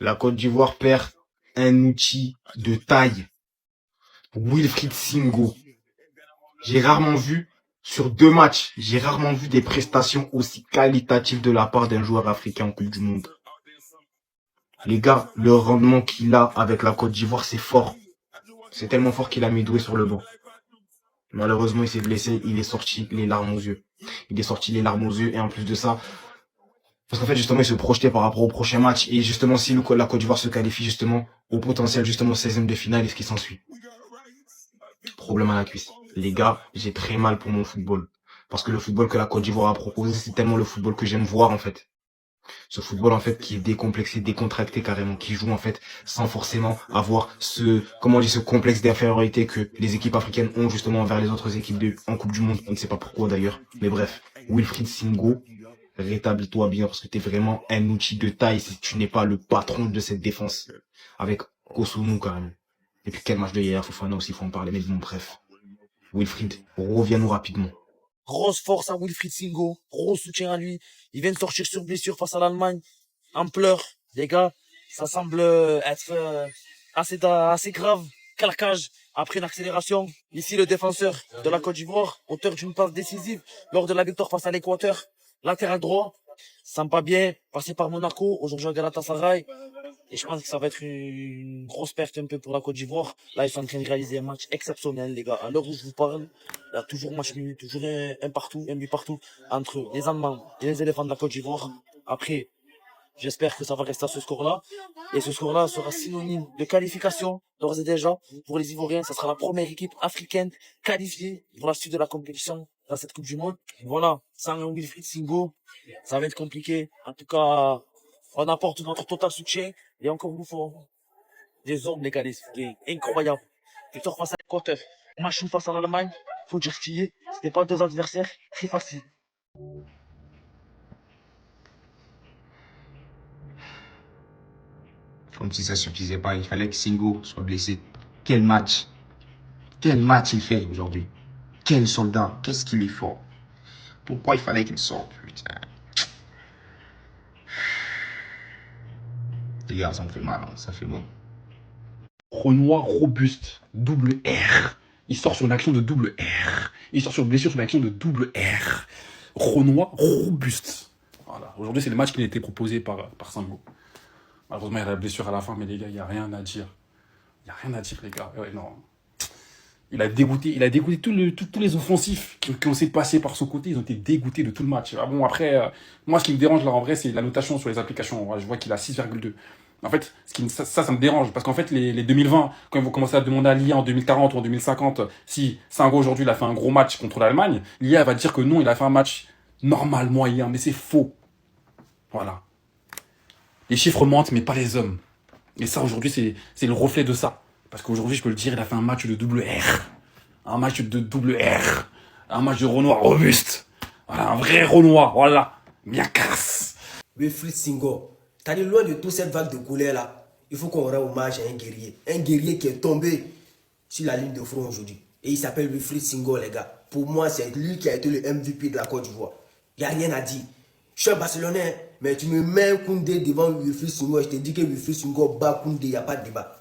La Côte d'Ivoire perd un outil de taille. Wilfried Singo. J'ai rarement vu, sur 2 matchs, j'ai rarement vu des prestations aussi qualitatives de la part d'un joueur africain en Coupe du Monde. Les gars, le rendement qu'il a avec la Côte d'Ivoire, c'est fort. C'est tellement fort qu'il a mis Doué sur le banc. Malheureusement, il s'est blessé, il est sorti les larmes aux yeux. Il est sorti les larmes aux yeux et en plus de ça, parce qu'en fait, justement, il se projetait par rapport au prochain match. Et justement, si la Côte d'Ivoire se qualifie justement au potentiel, justement, 16e de finale et ce qui s'ensuit. Problème à la cuisse. Les gars, j'ai très mal pour mon football. Parce que le football que la Côte d'Ivoire a proposé, c'est tellement le football que j'aime voir, en fait. Ce football, en fait, qui est décomplexé, décontracté carrément, qui joue, en fait, sans forcément avoir ce complexe d'infériorité que les équipes africaines ont, justement, envers les autres équipes en Coupe du Monde. On ne sait pas pourquoi, d'ailleurs. Mais bref. Wilfried Singo, rétablis-toi bien parce que t'es vraiment un outil de taille si tu n'es pas le patron de cette défense. Avec Kosunu, quand même. Et puis, quel match de Yaya Fofana aussi, il faut en parler. Mais bon, bref. Wilfried, reviens-nous rapidement. Grosse force à Wilfried Singo, gros soutien à lui. Il vient de sortir sur blessure face à l'Allemagne, en pleurs. Les gars, ça semble être assez grave. Claquage après une accélération. Ici, le défenseur de la Côte d'Ivoire, auteur d'une passe décisive lors de la victoire face à l'Équateur. Latéral droit, sent pas bien, passé par Monaco, aujourd'hui à Galatasaray. Et je pense que ça va être une grosse perte un peu pour la Côte d'Ivoire. Là, ils sont en train de réaliser un match exceptionnel, les gars. À l'heure où je vous parle, il y a toujours match nul, toujours un partout, un but partout entre les Allemands et les éléphants de la Côte d'Ivoire. Après, j'espère que ça va rester à ce score-là. Et ce score-là sera synonyme de qualification, d'ores et déjà, pour les Ivoiriens. Ça sera la première équipe africaine qualifiée pour la suite de la compétition dans cette Coupe du Monde. Voilà, sans Wilfried Singo, ça va être compliqué. En tout cas, on apporte notre total soutien. Et encore une fois, des hommes, les gars, incroyables. Victoire face à l'Équateur, match face à l'Allemagne. Faut dire qui est. C'était pas deux adversaires très faciles. Comme si ça suffisait pas, il fallait que Singo soit blessé. Quel match! Quel match il fait aujourd'hui! Quel soldat! Qu'est-ce qu'il est fort! Pourquoi il fallait qu'il sorte, putain? Les gars, ça me fait mal, hein, ça fait bon. Renoir robuste, double R. Il sort sur une action de double R. Il sort sur une blessure sur une action de double R. Renoir robuste. Voilà. Aujourd'hui, c'est le match qui a été proposé par Sango. Malheureusement, il y a la blessure à la fin, mais les gars, il n'y a rien à dire. Il n'y a rien à dire, les gars. Ouais, non. Il a dégoûté tous les offensifs qui ont essayé de passer par son côté. Ils ont été dégoûtés de tout le match. Ah bon, après, moi, ce qui me dérange là, en vrai, c'est la notation sur les applications. Je vois qu'il a 6,2. En fait, ça me dérange. Parce qu'en fait, les 2020, quand ils vont commencer à demander à l'IA en 2040 ou en 2050, si Sango aujourd'hui, il a fait un gros match contre l'Allemagne, l'IA va dire que non, il a fait un match normal, moyen. Mais c'est faux. Voilà. Les chiffres mentent, mais pas les hommes. Et ça, aujourd'hui, c'est le reflet de ça. Parce qu'aujourd'hui, je peux le dire, il a fait un match de double R. Un match de double R. Un match de Renoir robuste. Voilà, un vrai Renoir, voilà. Bien casse. Wilfried Singo, t'as dit loin de toute cette vague de colère là, il faut qu'on rende hommage à un guerrier. Un guerrier qui est tombé sur la ligne de front aujourd'hui. Et il s'appelle Wilfried Singo, les gars. Pour moi, c'est lui qui a été le MVP de la Côte d'Ivoire. Il n'y a rien à dire. Je suis un Barcelonais, mais tu me mets Koundé devant Wilfried Singo, je te dis que Wilfried Singo bat Koundé, il n'y a pas de débat.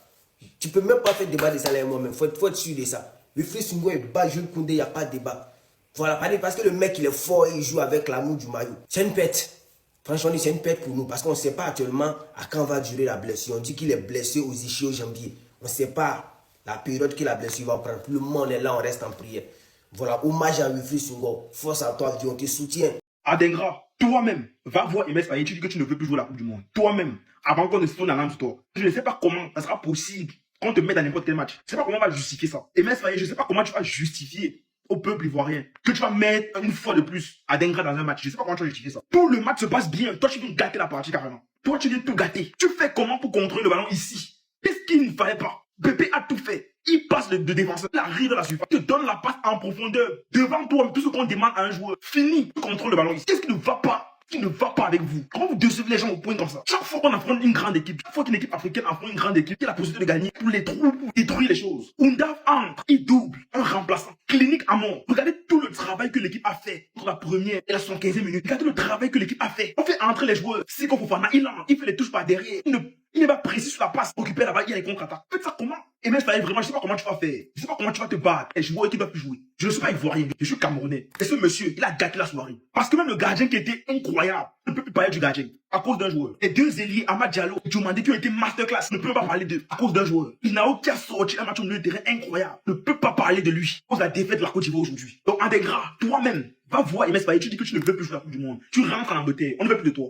Tu peux même pas faire débat de ça là moi-même, faut être sûr de ça. Wilfried Singo est bas Jules Koundé, il n'y a pas de débat. Voilà, parce que le mec il est fort et il joue avec l'amour du maillot. C'est une pète. Franchement, c'est une pète pour nous parce qu'on ne sait pas actuellement à quand va durer la blessure. On dit qu'il est blessé aux ischio-jambiers. On ne sait pas la période que la blessure va prendre. Le monde est là, on reste en prière. Voilà, hommage à Wilfried Singo. Force à toi, Dieu, on te soutient. Adengra, toi-même, va voir Emes Faye, tu dis que tu ne veux plus jouer la Coupe du Monde. Toi-même, avant qu'on ne se tourne la langue sur toi. Je ne sais pas comment ça sera possible qu'on te mette dans n'importe quel match. Je ne sais pas comment on va justifier ça. Emes Faye, je ne sais pas comment tu vas justifier au peuple ivoirien que tu vas mettre une fois de plus Adengra dans un match. Je ne sais pas comment tu vas justifier ça. Tout le match se passe bien. Toi, tu viens gâter la partie carrément. Toi, tu viens tout gâter. Tu fais comment pour contrôler le ballon ici? Qu'est-ce qu'il ne fallait pas? Pépé a tout fait. Il passe de défenseur, il arrive dans la surface, il te donne la passe en profondeur. Devant toi, tout ce qu'on demande à un joueur. Fini, tu contrôles le ballon ici. Qu'est-ce qui ne va pas? Qui ne va pas avec vous? Comment vous décevez les gens au point comme ça? Chaque fois qu'on affronte une grande équipe, chaque fois qu'une équipe africaine affronte une grande équipe, il a la possibilité de gagner pour les trous, pour détruire les choses. Undaf entre, il double, un remplaçant, clinique à mort. Regardez tout le travail que l'équipe a fait pour la première et la 75e minute. Regardez le travail que l'équipe a fait. On fait entrer les joueurs. Siko Fofana, il entre, il fait les touches par derrière. Il ne Il n'est pas précis sur la passe. Occupé là-bas, il y a les contre-attaques. Faites ça comment? Et même Faye, vraiment, je sais pas comment tu vas faire. Je sais pas comment tu vas te battre. Et je vois qu'il doit plus jouer. Je ne suis pas ivoirien, je suis camerounais. Et ce monsieur, il a gâté la soirée. Parce que même le gardien qui était incroyable ne peut plus parler du gardien à cause d'un joueur. Et deux ailiers, Amad Diallo et Diomandé, qui ont été masterclass, ne peut pas parler d'eux à cause d'un joueur. Inao qui a sorti un match au milieu de terrain incroyable, ne peut pas parler de lui à cause de la défaite de la Côte d'Ivoire aujourd'hui. Donc, Andégra, toi-même, va voir MS Faye, tu dis que tu ne veux plus jouer la Coupe du Monde. Tu rentres en Angleterre, on ne veut plus de toi.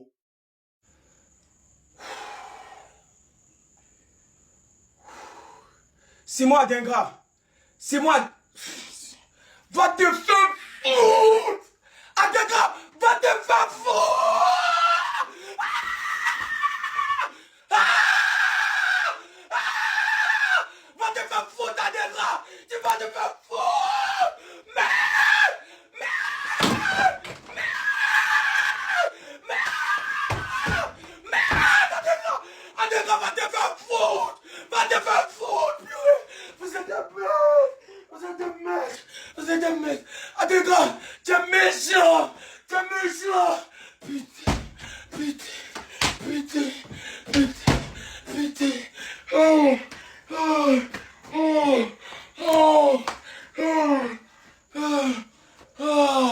C'est moi, Dingra. C'est moi. Va te faire foutre. Dingra, va te faire foutre. Va te faire foutre, Dingra. Tu vas te faire foutre. Dingra, va te faire foutre. Va te faire foutre, purée. Vous êtes des mecs. Vous êtes des mecs. Vous êtes des mecs. Dingra, tu es méchant. Tu es méchant. Putain. Putain. Putain. Putain. Putain. Oh. Oh. Oh. Oh. Oh. Oh. Oh.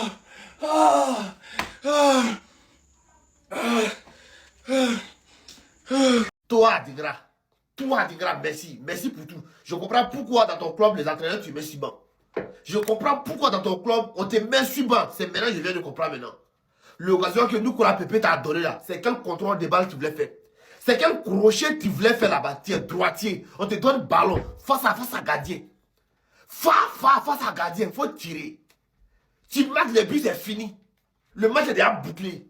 Oh. Toi, Dingra, merci. Merci pour tout. Je comprends pourquoi dans ton club, les entraîneurs, tu mets sur banc. Je comprends pourquoi dans ton club, on te met sur banc. C'est maintenant que je viens de comprendre maintenant. L'occasion que nous, Kola Pépé t'a donné là, c'est quel contrôle de balle tu voulais faire? C'est quel crochet tu voulais faire là-bas? Tu es droitier. On te donne ballon face à gardien. Face à gardien, il faut tirer. Tu marques les buts, c'est fini. Le match est déjà bouclé.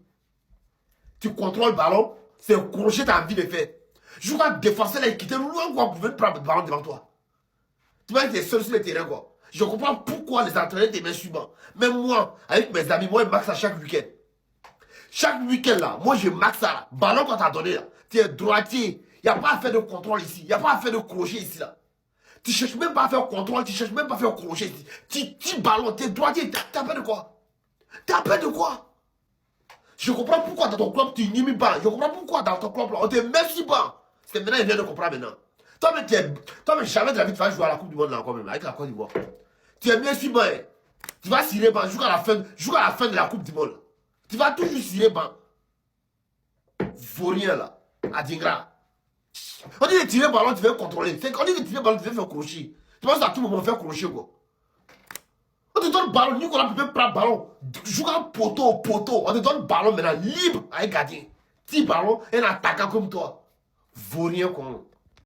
Tu contrôles le ballon, c'est un crochet que tu as envie de faire. Je crois que défenseur là, il quittait loin quoi, pour venir prendre le ballon devant toi. Tu vois que tu es seul sur le terrain quoi. Je comprends pourquoi les entraîneurs te mettent sur banc. Même moi, avec mes amis, moi je marque ça chaque week-end. Chaque week-end là, moi je marque ça là. Ballon qu'on t'a donné là. Tu es droitier. Il n'y a pas à faire de contrôle ici. Il n'y a pas à faire de crochet ici là. Tu ne cherches même pas à faire contrôle, tu ne cherches même pas à faire crochet ici. Tu ballon, tu es droitier. T'as peur de quoi? T'as peur de quoi? Je comprends pourquoi dans ton club tu n'y mets pas. Je comprends pourquoi dans ton club là, on te met sur banc. C'est maintenant il vient de comprendre maintenant. Toi-même, jamais de la vie tu vas jouer à la Coupe du Monde là encore même, avec la Côte d'Ivoire. Tu es bien sur banc. Hein. Tu vas cirer banc jusqu'à la fin de la Coupe du Monde. Tu vas toujours cirer banc. Vaurien là, à Dingra. On dit de tirer le ballon, tu veux contrôler. On dit de tirer le ballon, tu veux faire crochet. Tu penses à tout moment faire crochet quoi. On te donne le ballon, Nicolas peut prendre le ballon. Joue un poteau au poteau. On te donne le ballon maintenant libre avec gardien. 10 ballons et un attaquant comme toi. Vaurien con.